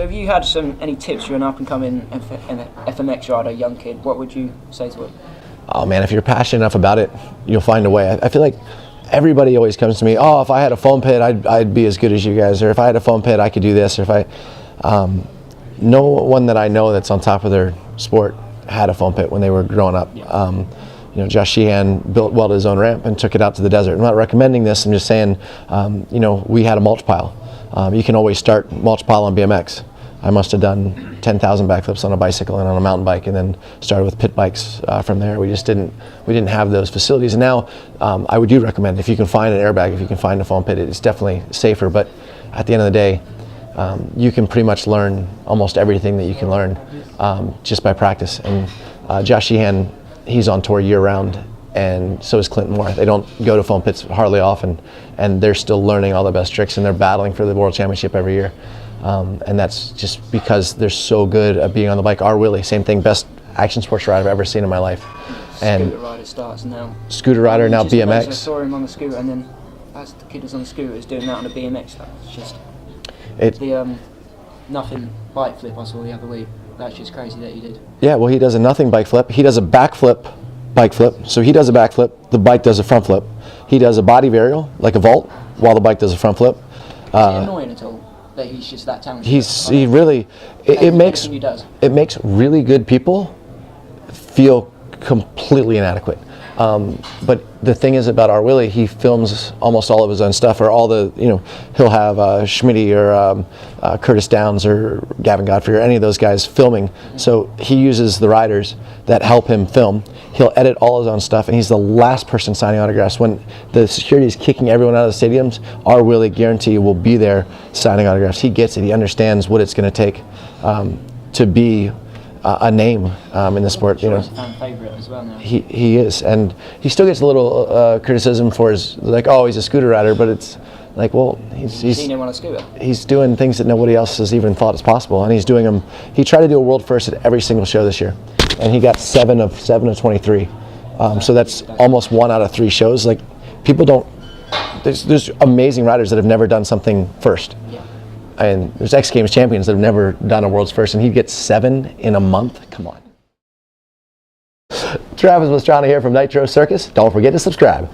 So if you had any tips for an up-and-coming FMX rider, young kid, what would you say to him? Oh man, if you're passionate enough about it, you'll find a way. I feel like everybody always comes to me, oh, if I had a foam pit, I'd be as good as you guys, or if I had a foam pit, I could do this, or if no one that I know that's on top of their sport had a foam pit when they were growing up. Yeah. Josh Sheehan welded his own ramp and took it out to the desert. I'm not recommending this, I'm just saying, we had a mulch pile. You can always start mulch pile on BMX. I must have done 10,000 backflips on a bicycle and on a mountain bike, and then started with pit bikes from there. We didn't have those facilities. And now I would recommend, if you can find an airbag, if you can find a foam pit, it's definitely safer. But at the end of the day, you can pretty much learn almost everything that you can learn just by practice. And Josh Sheehan, he's on tour year round, and so is Clinton Moore. They don't go to foam pits hardly often, and they're still learning all the best tricks, and they're battling for the World Championship every year. And that's just because they're so good at being on the bike. Our Willie, same thing, best action sports rider I've ever seen in my life. And scooter rider starts now. Scooter rider, now BMX. I saw him on the scooter, and then as the kid was on the scooter, was doing that on a BMX. That's just the nothing bike flip I saw the other week. That's just crazy that he did. Yeah, well, he does a nothing bike flip. He does a backflip bike flip. So he does a backflip, the bike does a front flip. He does a body varial, like a vault, while the bike does a front flip. Is it annoying at all that he's just that talented? It makes really good people feel completely inadequate. But the thing is about our Willie, he films almost all of his own stuff, or all the, he'll have Schmitty or Curtis Downs or Gavin Godfrey or any of those guys filming. So he uses the riders that help him film. He'll edit all his own stuff, and he's the last person signing autographs. When the security is kicking everyone out of the stadiums, our Willie, guarantee, will be there signing autographs. He gets it. He understands what it's going to take to be a name in the sport. He's a fan favorite as well now. He is, and he still gets a little criticism for his, like, oh, he's a scooter rider, but it's like, well, he's seen him on a scooter. He's doing things that nobody else has even thought is possible, and he's doing them. He tried to do a world first at every single show this year, and he got 7 of 23. So that's almost 1 out of 3 shows. Like, people don't. There's amazing riders that have never done something first. Yeah. And there's X Games champions that have never done a world's first, and he gets 7 in a month. Come on. Travis Pastrana here from Nitro Circus. Don't forget to subscribe.